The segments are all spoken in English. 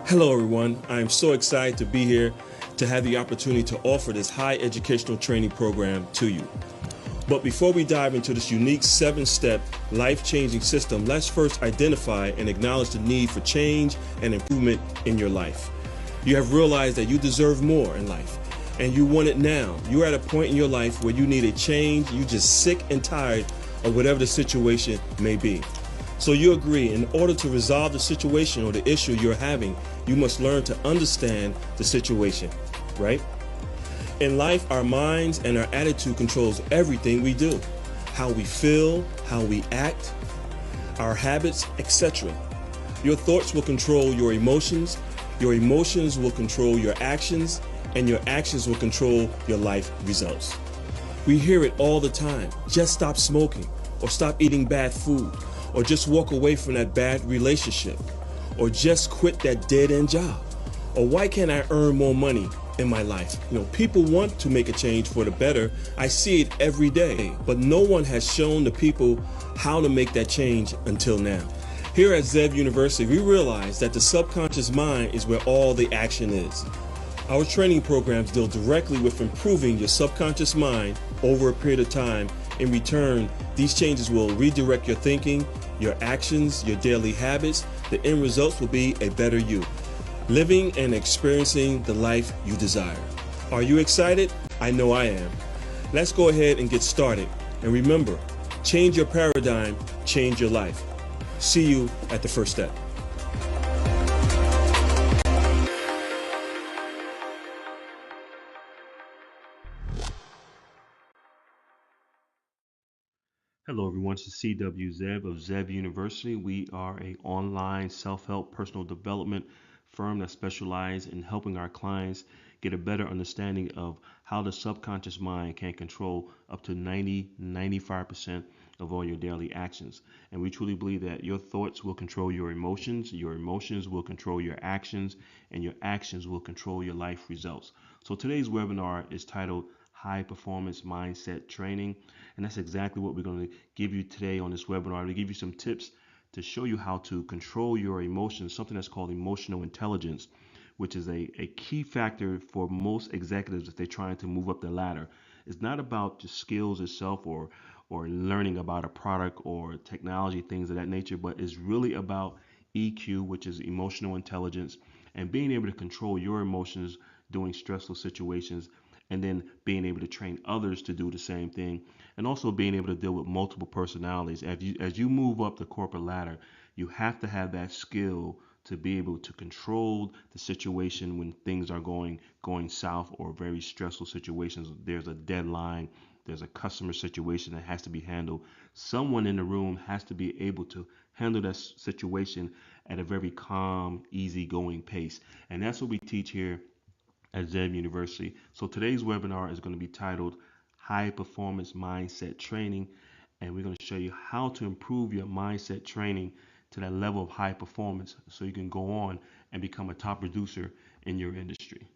Hello, everyone. I am so excited to be here to have the opportunity to offer this high educational training program to you. But before we dive into this unique 7-step life-changing system, let's first identify and acknowledge the need for change and improvement in your life. You have realized that you deserve more in life, and you want it now. You're at a point in your life where you need a change. You're just sick and tired of whatever the situation may be. So you agree, in order to resolve the situation or the issue you're having, you must learn to understand the situation, right? In life, our minds and our attitude controls everything we do. How we feel, how we act, our habits, etc. Your thoughts will control your emotions will control your actions, and your actions will control your life results. We hear it all the time. Just stop smoking, or stop eating bad food, or just walk away from that bad relationship, or just quit that dead-end job, or why can't I earn more money in my life? People want to make a change for the better. I see it every day, but no one has shown the people how to make that change until now. Here at Zev University, we realize that the subconscious mind is where all the action is. Our training programs deal directly with improving your subconscious mind over a period of time. In return, these changes will redirect your thinking, your actions, your daily habits. The end results will be a better you, living and experiencing the life you desire. Are you excited? I know I am. Let's go ahead and get started. And remember, change your paradigm, change your life. See you at the first step. Hello everyone, it's CW Zev of Zev University. We are an online self-help personal development firm that specializes in helping our clients get a better understanding of how the subconscious mind can control up to 95% of all your daily actions. And we truly believe that your thoughts will control your emotions will control your actions, and your actions will control your life results. So today's webinar is titled High Performance Mindset Training, and that's exactly what we're going to give you today on this webinar. To give you some tips to show you how to control your emotions, something that's called emotional intelligence, which is a key factor for most executives if they're trying to move up the ladder. It's not about the skills itself or learning about a product or technology, things of that nature, but it's really about EQ, which is emotional intelligence, and being able to control your emotions during stressful situations, and then being able to train others to do the same thing, and also being able to deal with multiple personalities. As you move up the corporate ladder, you have to have that skill to be able to control the situation when things are going south, or very stressful situations. There's a deadline, there's a customer situation that has to be handled. Someone in the room has to be able to handle that situation at a very calm, easygoing pace. And that's what we teach here at Zev University. So today's webinar is going to be titled High Performance Mindset Training, and we're going to show you how to improve your mindset training to that level of high performance so you can go on and become a top producer in your industry.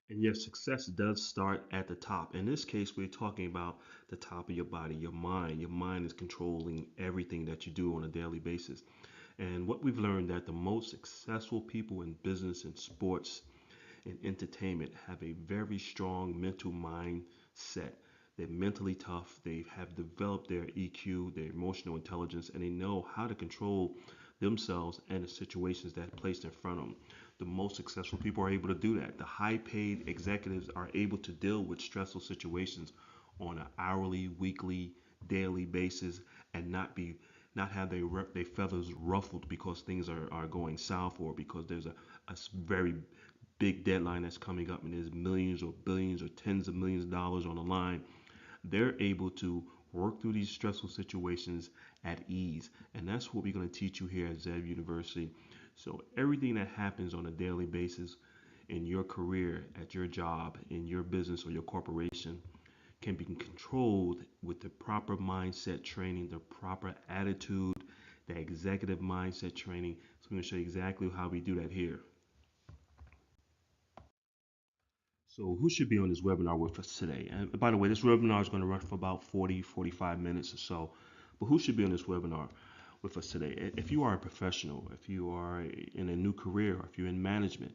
And your success does start at the top. In this case, we're talking about the top of your body, your mind. Your mind is controlling everything that you do on a daily basis. And what we've learned, that the most successful people in business and sports and entertainment have a very strong mental mindset. They're mentally tough. They have developed their EQ, their emotional intelligence, and they know how to control themselves and the situations that are placed in front of them. The most successful people are able to do that. The high paid executives are able to deal with stressful situations on an hourly, weekly, daily basis, and not have their feathers ruffled because things are going south, or because there's a very big deadline that's coming up and there's millions or billions or tens of millions of dollars on the line. They're able to work through these stressful situations at ease. And that's what we're going to teach you here at Zev University. So everything that happens on a daily basis in your career, at your job, in your business or your corporation, can be controlled with the proper mindset training, the proper attitude, the executive mindset training. So I'm going to show you exactly how we do that here. So who should be on this webinar with us today? And by the way, this webinar is going to run for about 45 minutes or so. But who should be on this webinar? with us today. If you are a professional, if you are in a new career, or if you're in management,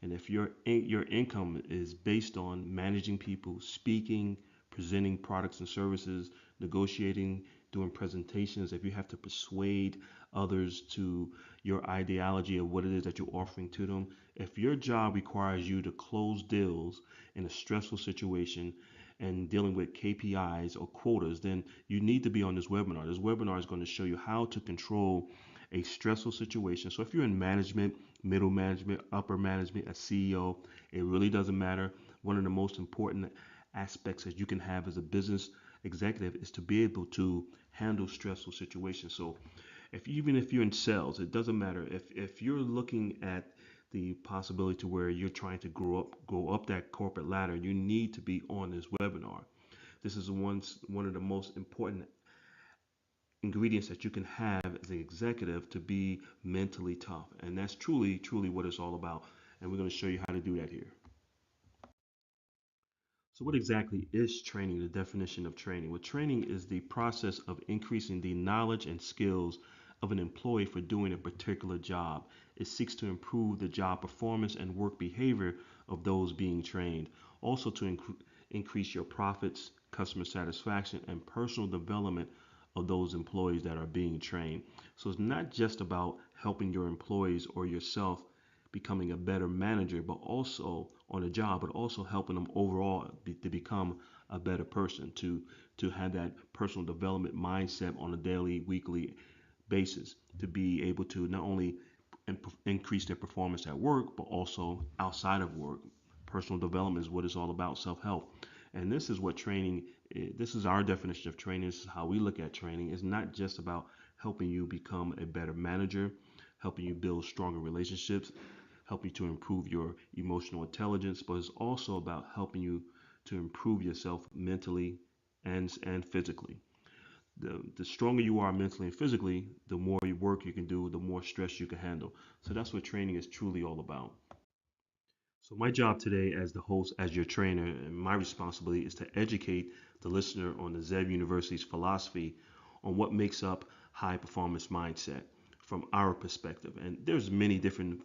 and if your income is based on managing people, speaking, presenting products and services, negotiating, doing presentations, if you have to persuade others to your ideology of what it is that you're offering to them, if your job requires you to close deals in a stressful situation and dealing with KPIs or quotas, then you need to be on this webinar. This webinar is going to show you how to control a stressful situation. So if you're in management, middle management, upper management, a CEO, it really doesn't matter. One of the most important aspects that you can have as a business executive is to be able to handle stressful situations. So even if you're in sales, it doesn't matter. If you're looking at the possibility to where you're trying to go up that corporate ladder, you need to be on this webinar. This is one of the most important ingredients that you can have as an executive to be mentally tough. And that's truly what it's all about. And we're going to show you how to do that here. So what exactly is training? The definition of training. Well, training is the process of increasing the knowledge and skills of an employee for doing a particular job. It seeks to improve the job performance and work behavior of those being trained. Also to increase your profits, customer satisfaction, and personal development of those employees that are being trained. So it's not just about helping your employees or yourself becoming a better manager, but also on a job, but also helping them overall to become a better person, to have that personal development mindset on a daily, weekly basis, to be able to not only increase their performance at work, but also outside of work. Personal development is what it's all about, self-help. And this is what training is. This is our definition of training. This is how we look at training. It's not just about helping you become a better manager, helping you build stronger relationships, help you to improve your emotional intelligence, but it's also about helping you to improve yourself mentally and physically. The stronger you are mentally and physically, the more work you can do, the more stress you can handle. So that's what training is truly all about. So my job today as the host, as your trainer, and my responsibility is to educate the listener on the Zev University's philosophy on what makes up high performance mindset from our perspective. And there's many different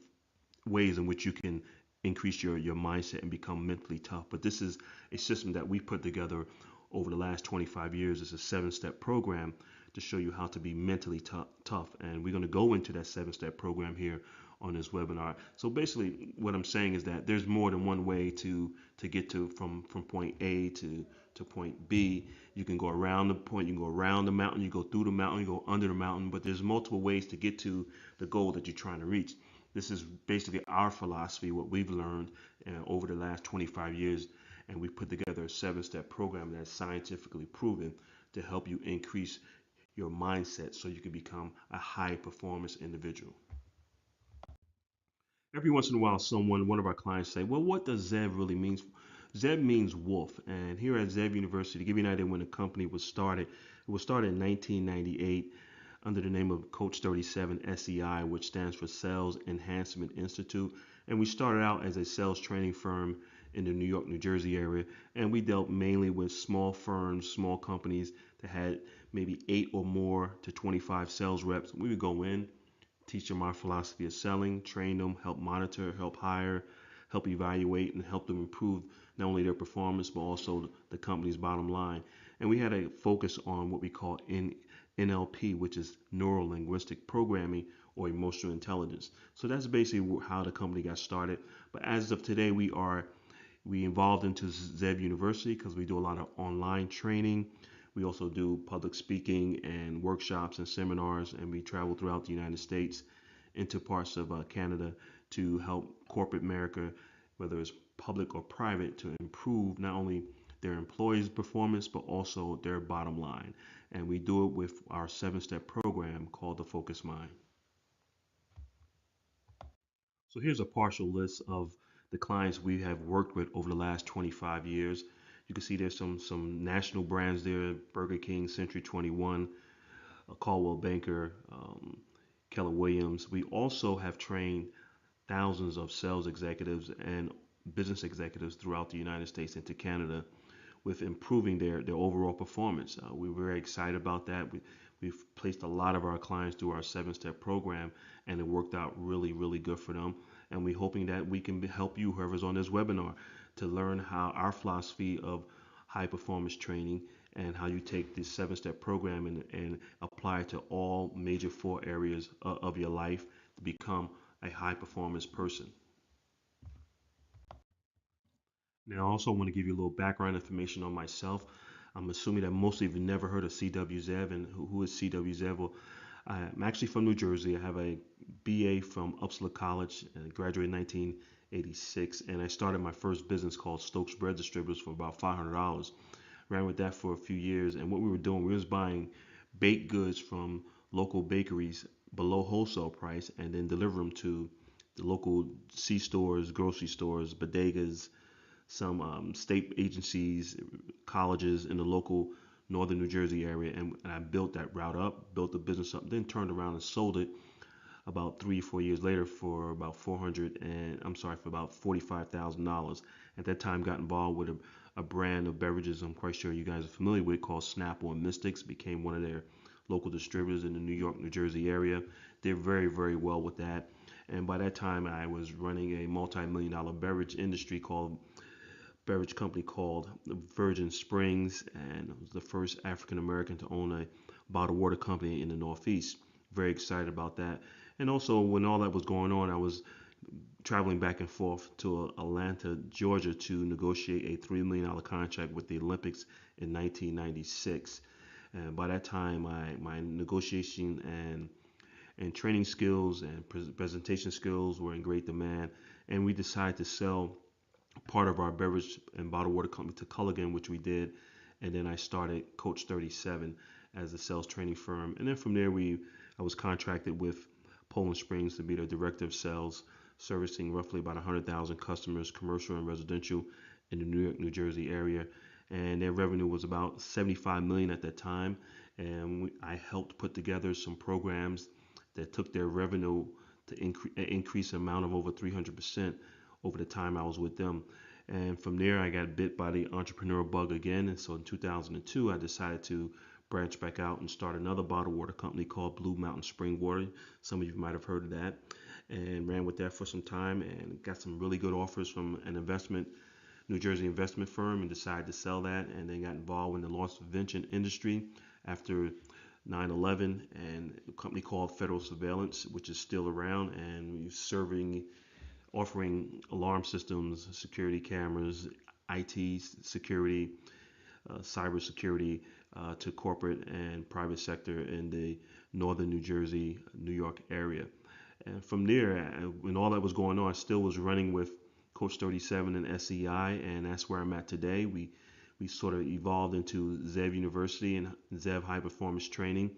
ways in which you can increase your mindset and become mentally tough. But this is a system that we put together over the last 25 years. It's a 7-step program to show you how to be mentally tough. And we're going to go into that 7-step program here on this webinar. So basically what I'm saying is that there's more than one way to get to from point A to point B. You can go around the point, you can go around the mountain, you go through the mountain, you go under the mountain, but there's multiple ways to get to the goal that you're trying to reach. This is basically our philosophy, what we've learned over the last 25 years, and we put together a 7-step program that's scientifically proven to help you increase your mindset so you can become a high performance individual. Every once in a while, one of our clients say, well, what does ZEV really mean? ZEV means wolf. And here at ZEV University, to give you an idea when the company was started, it was started in 1998 under the name of Coach 37 SEI, which stands for Sales Enhancement Institute. And we started out as a sales training firm in the New York, New Jersey area. And we dealt mainly with small firms, small companies that had maybe 8 or more to 25 sales reps. We would go in, teach them our philosophy of selling, train them, help monitor, help hire, help evaluate, and help them improve not only their performance, but also the company's bottom line. And we had a focus on what we call NLP, which is neuro linguistic programming or emotional intelligence. So that's basically how the company got started. But as of today, we evolved into ZEV University because we do a lot of online training. We also do public speaking and workshops and seminars, and we travel throughout the United States into parts of Canada to help corporate America, whether it's public or private, to improve not only their employees' performance, but also their bottom line. And we do it with our 7-step program called the Focus Mind. So here's a partial list of the clients we have worked with over the last 25 years. You can see there's some national brands there: Burger King, Century 21, Caldwell Banker, Keller Williams. We also have trained thousands of sales executives and business executives throughout the United States and to Canada with improving their overall performance. We're very excited about that. We We've placed a lot of our clients through our 7-step program, and it worked out really, really good for them. And we're hoping that we can help you, whoever's on this webinar, to learn how our philosophy of high performance training and how you take this 7-step program and apply it to all major 4 areas of your life to become a high performance person. Now, I also want to give you a little background information on myself. I'm assuming that most of you have never heard of CW Zev, and who is CW Zev? Well, I'm actually from New Jersey. I have a BA from Upsala College and graduated in 1986. And I started my first business called Stokes Bread Distributors for about $500. Ran with that for a few years. And what we were doing, we was buying baked goods from local bakeries below wholesale price and then deliver them to the local C stores, grocery stores, bodegas, some state agencies, colleges in the local northern New Jersey area, and I built that route up, built the business up, then turned around and sold it about 3 or 4 years later for about 400 and I'm sorry for about $45,000. At that time, got involved with a brand of beverages I'm quite sure you guys are familiar with called Snapple and Mystics. Became one of their local distributors in the New York, New Jersey area. Did very, very well with that. And by that time, I was running a multi-million-dollar beverage company called Virgin Springs, and I was the first African American to own a bottled water company in the Northeast. Very excited about that. And also, when all that was going on, I was traveling back and forth to Atlanta, Georgia to negotiate a $3 million contract with the Olympics in 1996. And by that time, my negotiation and training skills and presentation skills were in great demand. And we decided to sell part of our beverage and bottled water company to Culligan, which we did. And then I started Coach 37 as a sales training firm. And then from there, I was contracted with Poland Springs to be the director of sales, servicing roughly about 100,000 customers, commercial and residential, in the New York, New Jersey area. And their revenue was about 75 million at that time. And I helped put together some programs that took their revenue to increase the amount of over 300% over the time I was with them. And from there, I got bit by the entrepreneurial bug again. And so in 2002, I decided to branch back out and start another bottled water company called Blue Mountain Spring Water. Some of you might have heard of that. And ran with that for some time and got some really good offers from an New Jersey investment firm, and decided to sell that, and then got involved in the loss prevention industry after 9/11, and a company called Federal Surveillance, which is still around, and offering alarm systems, security cameras, IT security, cyber security to corporate and private sector in the northern New Jersey, New York area. And from there, when all that was going on, I still was running with Coach 37 and SEI, and that's where I'm at today. We sort of evolved into Zev University and Zev High Performance Training.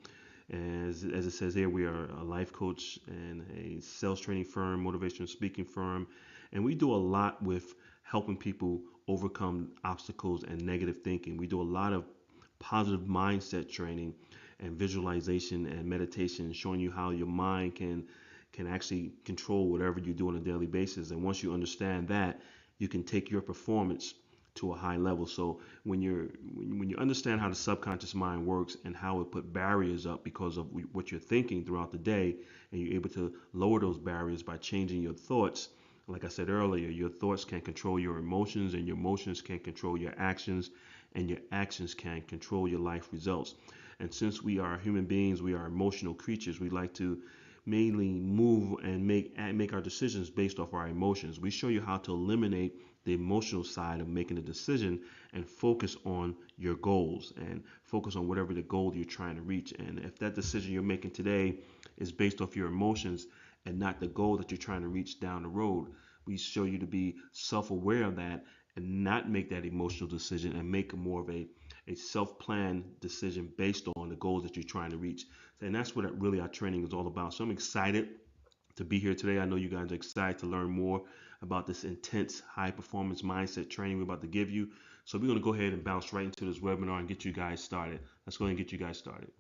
As it says here, we are a life coach and a sales training firm, motivational speaking firm, and we do a lot with helping people overcome obstacles and negative thinking. We do a lot of positive mindset training and visualization and meditation, showing you how your mind can actually control whatever you do on a daily basis. And once you understand that, you can take your performance to a high level. So when you understand how the subconscious mind works and how it put barriers up because of what you're thinking throughout the day, and you're able to lower those barriers by changing your thoughts. Like I said earlier, your thoughts can control your emotions, and your emotions can control your actions, and your actions can control your life results. And since we are human beings, we are emotional creatures. We like to mainly move and make our decisions based off our emotions. We show you how to eliminate the emotional side of making a decision and focus on your goals and focus on whatever the goal you're trying to reach. And if that decision you're making today is based off your emotions and not the goal that you're trying to reach down the road, we show you to be self-aware of that and not make that emotional decision and make more of a self-planned decision based on the goals that you're trying to reach. And that's what really our training is all about. So I'm excited to be here today. I know you guys are excited to learn more about this intense high performance mindset training we're about to give you. So we're going to go ahead and bounce right into this webinar and get you guys started. Let's go ahead and get you guys started.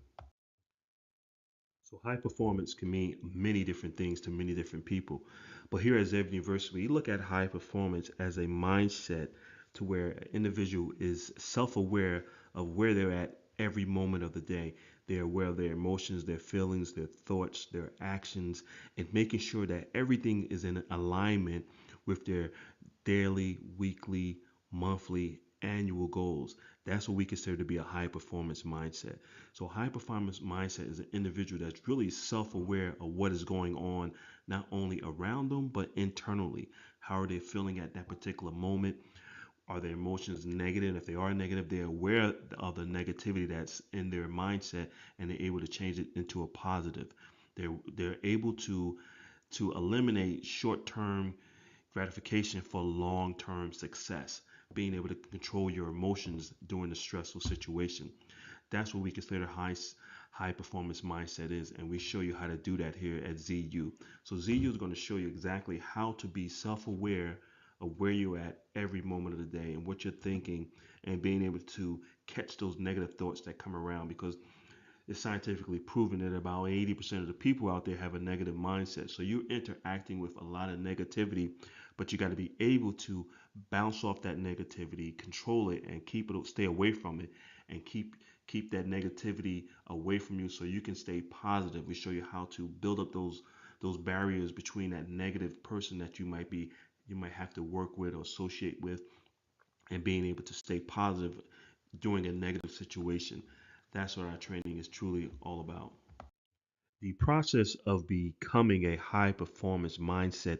So high performance can mean many different things to many different people. But here at Zev University, we look at high performance as a mindset to where an individual is self-aware of where they're at every moment of the day. They're aware of their emotions, their feelings, their thoughts, their actions, and making sure that everything is in alignment with their daily, weekly, monthly, annual goals. That's what we consider to be a high performance mindset. So, high performance mindset is an individual that's really self aware of what is going on, not only around them, but internally. How are they feeling at that particular moment? Are their emotions negative? If they are negative, they're aware of the negativity that's in their mindset, and they're able to change it into a positive. They're able to eliminate short-term gratification for long-term success, being able to control your emotions during the stressful situation. That's what we consider high performance mindset is, and we show you how to do that here at ZU. So ZU is going to show you exactly how to be self-aware of where you're at every moment of the day and what you're thinking, and being able to catch those negative thoughts that come around, because it's scientifically proven that about 80% of the people out there have a negative mindset. So you're interacting with a lot of negativity, but you got to be able to bounce off that negativity, control it, and keep it, stay away from it, and keep that negativity away from you so you can stay positive. We show you how to build up those barriers between that negative person that you might have to work with or associate with, and being able to stay positive during a negative situation. That's what our training is truly all about. The process of becoming a high performance mindset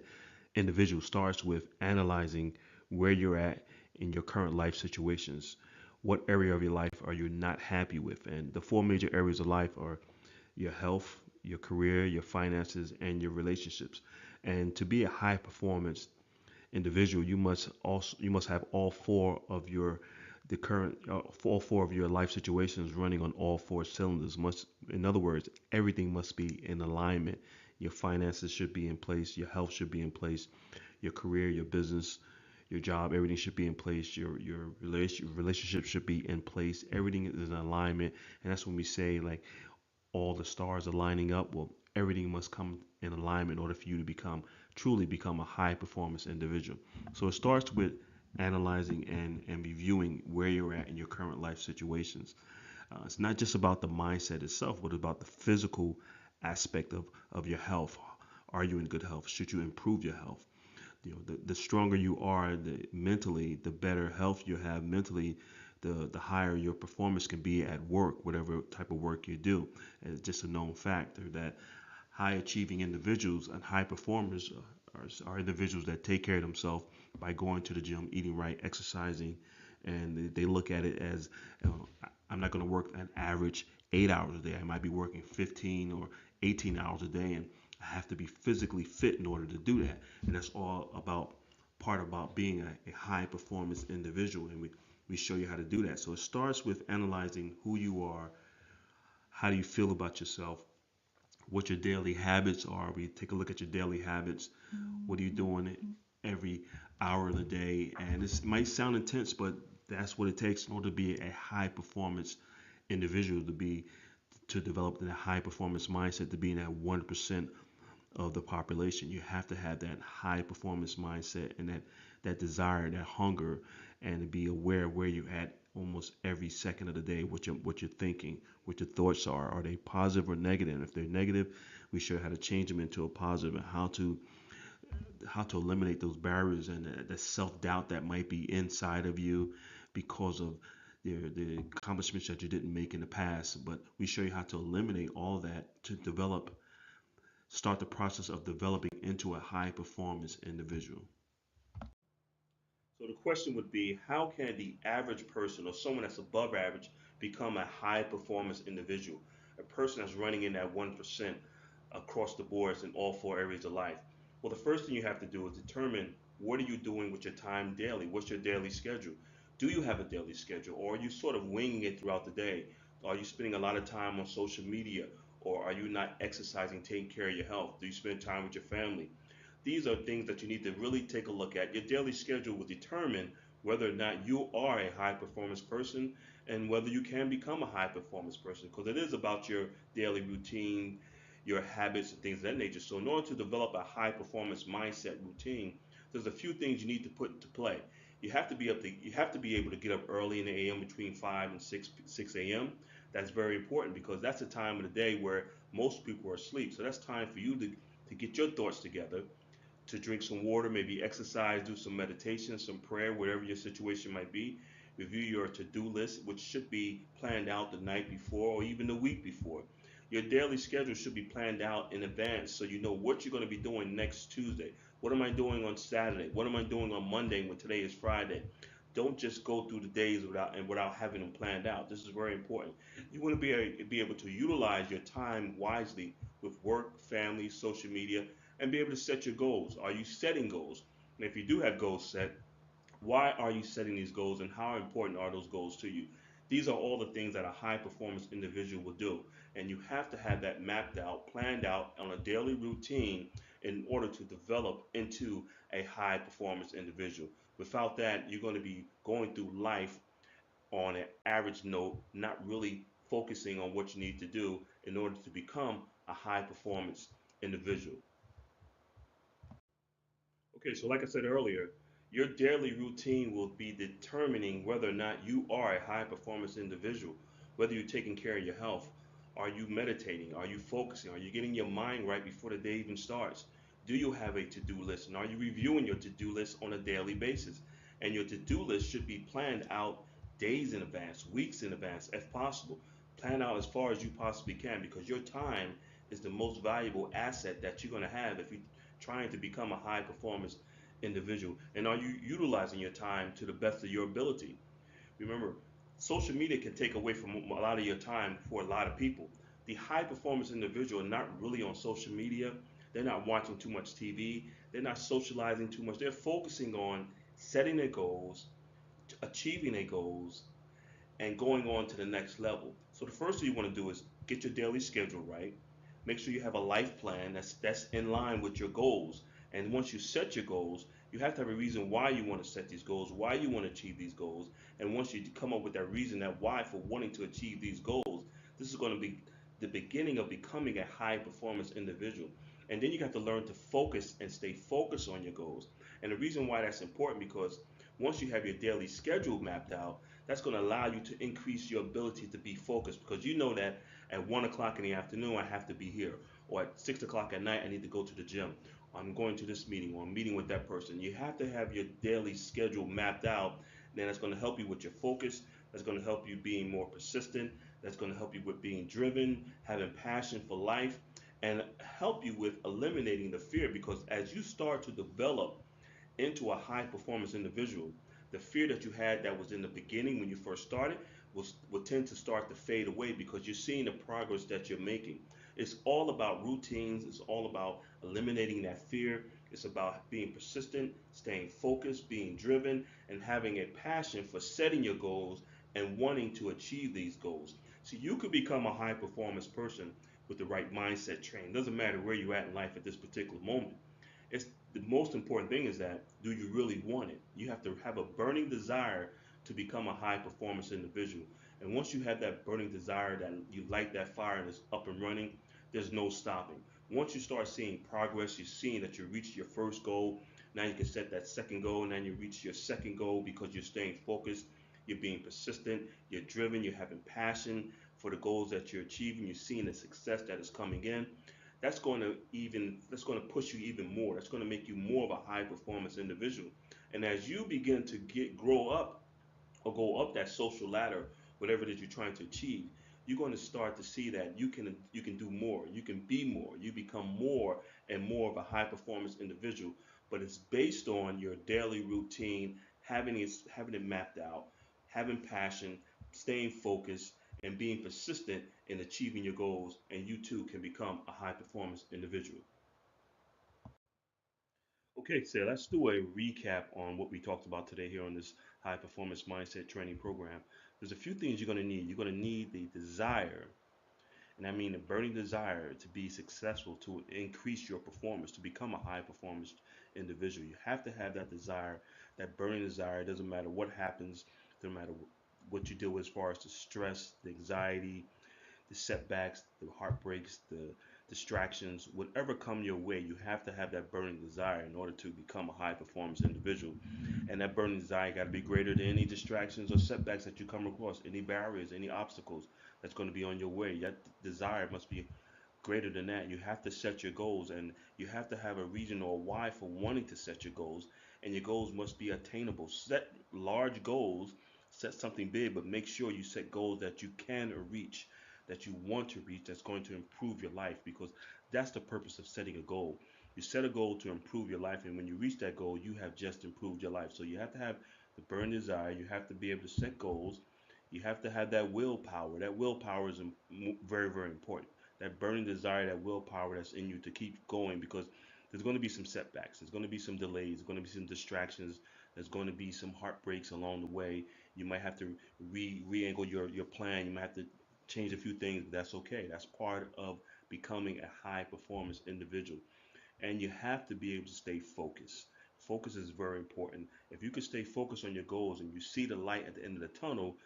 individual starts with analyzing where you're at in your current life situations. What area of your life are you not happy with? And the four major areas of life are your health, your career, your finances, and your relationships. And to be a high performance individual, you must have all four of your the current all four of your life situations running on all four cylinders. Must, in other words, everything must be in alignment. Your finances should be in place. Your health should be in place. Your career, your business, your job, everything should be in place. Your relationship should be in place. Everything is in alignment, and that's when we say like all the stars are lining up. Well, everything must come in alignment in order for you to truly become a high performance individual. So it starts with analyzing and reviewing where you're at in your current life situations. It's not just about the mindset itself, but about the physical aspect of your health. Are you in good health? Should you improve your health? The stronger you are mentally, the better health you have mentally, the higher your performance can be at work, whatever type of work you do. And it's just a known factor that high achieving individuals and high performers are individuals that take care of themselves by going to the gym, eating right, exercising, and they look at it as, I'm not going to work an average 8 hours a day. I might be working 15 or 18 hours a day, and I have to be physically fit in order to do that. And that's all about being a high performance individual. And we show you how to do that. So it starts with analyzing who you are, how do you feel about yourself, what your daily habits are. We take a look at your daily habits. What are you doing every hour of the day? And this might sound intense, but that's what it takes in order to be a high performance individual, to develop that high performance mindset, to be in that 1% of the population. You have to have that high performance mindset and that desire, that hunger, and to be aware where you're at almost every second of the day, what you're thinking, what your thoughts are. Are they positive or negative? And if they're negative, we show how to change them into a positive, and how to eliminate those barriers and the self doubt that might be inside of you because of the accomplishments that you didn't make in the past. But we show you how to eliminate all that to start the process of developing into a high performance individual. So the question would be, how can the average person or someone that's above average become a high performance individual? A person that's running in that 1% across the boards in all four areas of life. Well, the first thing you have to do is determine, what are you doing with your time daily? What's your daily schedule? Do you have a daily schedule, or are you sort of winging it throughout the day? Are you spending a lot of time on social media, or are you not exercising, taking care of your health? Do you spend time with your family? These are things that you need to really take a look at. Your daily schedule will determine whether or not you are a high performance person, and whether you can become a high performance person, because it is about your daily routine, your habits, and things of that nature. So, in order to develop a high performance mindset routine, there's a few things you need to put into play. you have to be able to get up early in the AM between 5 and 6 a.m. That's very important because that's the time of the day where most people are asleep. So that's time for you to get your thoughts together, to drink some water, maybe exercise, do some meditation, some prayer, whatever your situation might be. Review your to-do list, which should be planned out the night before or even the week before. Your daily schedule should be planned out in advance so you know what you're going to be doing next Tuesday. What am I doing on Saturday? What am I doing on Monday when today is Friday? Don't just go through the days without having them planned out. This is very important. You want to be able to utilize your time wisely with work, family, social media, and be able to set your goals. Are you setting goals? And if you do have goals set, why are you setting these goals and how important are those goals to you? These are all the things that a high performance individual will do. And you have to have that mapped out, planned out on a daily routine in order to develop into a high performance individual. Without that, you're going to be going through life on an average note, not really focusing on what you need to do in order to become a high performance individual. Okay, so like I said earlier, your daily routine will be determining whether or not you are a high performance individual, whether you're taking care of your health. Are you meditating? Are you focusing? Are you getting your mind right before the day even starts? Do you have a to do list? And are you reviewing your to do list on a daily basis? And your to do list should be planned out days in advance, weeks in advance, if possible. Plan out as far as you possibly can because your time is the most valuable asset that you're going to have if you trying to become a high performance individual? And are you utilizing your time to the best of your ability? Remember, social media can take away from a lot of your time for a lot of people. The high performance individual are not really on social media. They're not watching too much TV. They're not socializing too much. They're focusing on setting their goals, achieving their goals, and going on to the next level. So the first thing you want to do is get your daily schedule right. Make sure you have a life plan that's in line with your goals. And once you set your goals, you have to have a reason why you want to set these goals, why you want to achieve these goals. And once you come up with that reason, that why for wanting to achieve these goals, this is going to be the beginning of becoming a high performance individual. And then you have to learn to focus and stay focused on your goals. And the reason why that's important because once you have your daily schedule mapped out, that's going to allow you to increase your ability to be focused because you know that at 1 o'clock in the afternoon I have to be here, or at 6 o'clock at night I need to go to the gym. I'm going to this meeting, or I'm meeting with that person. You have to have your daily schedule mapped out. Then that's going to help you with your focus. That's going to help you being more persistent. That's going to help you with being driven, having passion for life, and help you with eliminating the fear because as you start to develop into a high performance individual, the fear that you had that was in the beginning when you first started will tend to start to fade away because you're seeing the progress that you're making. It's all about routines, it's all about eliminating that fear. It's about being persistent, staying focused, being driven, and having a passion for setting your goals and wanting to achieve these goals. So you could become a high performance person with the right mindset train. It doesn't matter where you're at in life at this particular moment. It's the most important thing is that do you really want it? You have to have a burning desire to become a high performance individual. And once you have that burning desire that you light that fire and it's up and running, there's no stopping. Once you start seeing progress, you're seeing that you reached your first goal. Now you can set that second goal, and then you reach your second goal because you're staying focused, you're being persistent, you're driven, you're having passion for the goals that you're achieving, you're seeing the success that is coming in. That's going to push you even more. That's going to make you more of a high performance individual. And as you begin to grow up or go up that social ladder, whatever it is you're trying to achieve, you're going to start to see that you can do more, you can be more, you become more and more of a high performance individual. But it's based on your daily routine, having it mapped out, having passion, staying focused, and being persistent in achieving your goals, and you too can become a high performance individual. Okay, so let's do a recap on what we talked about today here on this high performance mindset training program. There's a few things you're going to need. You're going to need the desire, and I mean a burning desire to be successful, to increase your performance, to become a high performance individual. You have to have that desire, that burning desire. It doesn't matter what happens, no matter what you do as far as the stress, the anxiety, the setbacks, the heartbreaks, distractions, whatever come your way, you have to have that burning desire in order to become a high performance individual. And that burning desire got to be greater than any distractions or setbacks that you come across, any barriers, any obstacles that's going to be on your way. That desire must be greater than that. You have to set your goals, and you have to have a reason or a why for wanting to set your goals. And your goals must be attainable. Set large goals, set something big, but make sure you set goals that you can reach, that you want to reach, that's going to improve your life, because that's the purpose of setting a goal. You set a goal to improve your life, and when you reach that goal, you have just improved your life. So you have to have the burning desire, you have to be able to set goals, you have to have that willpower. That willpower is very, very important. That burning desire, that willpower that's in you to keep going, because there's going to be some setbacks, there's going to be some delays, there's going to be some distractions, there's going to be some heartbreaks along the way. You might have to re-angle your plan. You might have to change a few things, but that's okay. That's part of becoming a high performance individual. And you have to be able to stay focused. Focus is very important. If you can stay focused on your goals and you see the light at the end of the tunnel,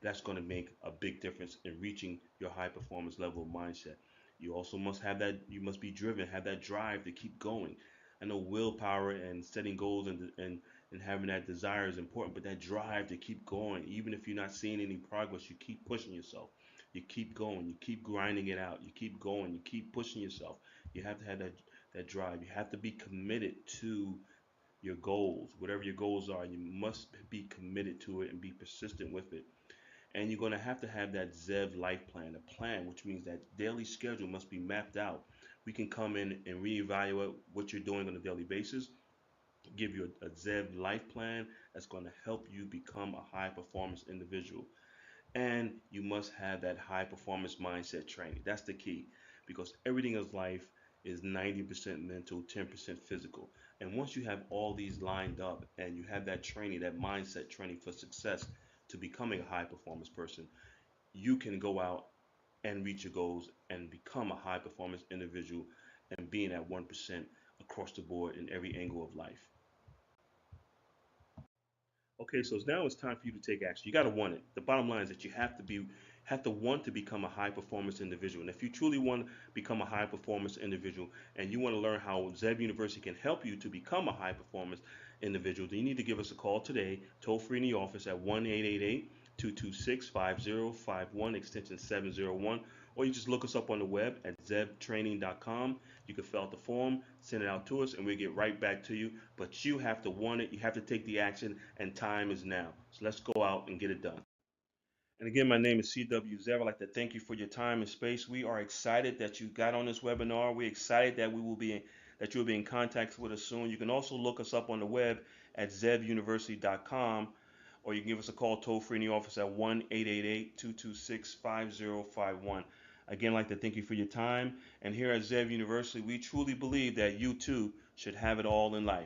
that's going to make a big difference in reaching your high performance level of mindset. You also must have that, you must be driven, have that drive to keep going. I know willpower and setting goals and having that desire is important, but that drive to keep going, even if you're not seeing any progress, you keep pushing yourself. You keep going, you keep grinding it out, you keep going, you keep pushing yourself. You have to have that drive. You have to be committed to your goals, whatever your goals are. You must be committed to it and be persistent with it. And you're going to have that ZEV life plan, a plan, which means that daily schedule must be mapped out. We can come in and reevaluate what you're doing on a daily basis, give you a ZEV life plan that's going to help you become a high performance individual. And you must have that high performance mindset training. That's the key, because everything in life is 90% mental, 10% physical. And once you have all these lined up and you have that training, that mindset training for success to becoming a high performance person, you can go out and reach your goals and become a high performance individual and being at 1% across the board in every angle of life. Okay, so now it's time for you to take action. You got to want it. The bottom line is that you have to want to become a high performance individual. And if you truly want to become a high performance individual and you want to learn how Zeb University can help you to become a high performance individual, then you need to give us a call today, toll free in the office at 1-888-226-5051, extension 701, or you just look us up on the web at zebtraining.com. You can fill out the form, send it out to us, and we'll get right back to you. But you have to want it, you have to take the action, and time is now. So let's go out and get it done. And again, my name is CW Zev. I'd like to thank you for your time and space. We are excited that you got on this webinar. We're excited that that you'll be in contact with us soon. You can also look us up on the web at zevuniversity.com, or you can give us a call toll free in the office at 1-888-226-5051. Again, I'd like to thank you for your time. And here at Zev University, we truly believe that you too should have it all in life.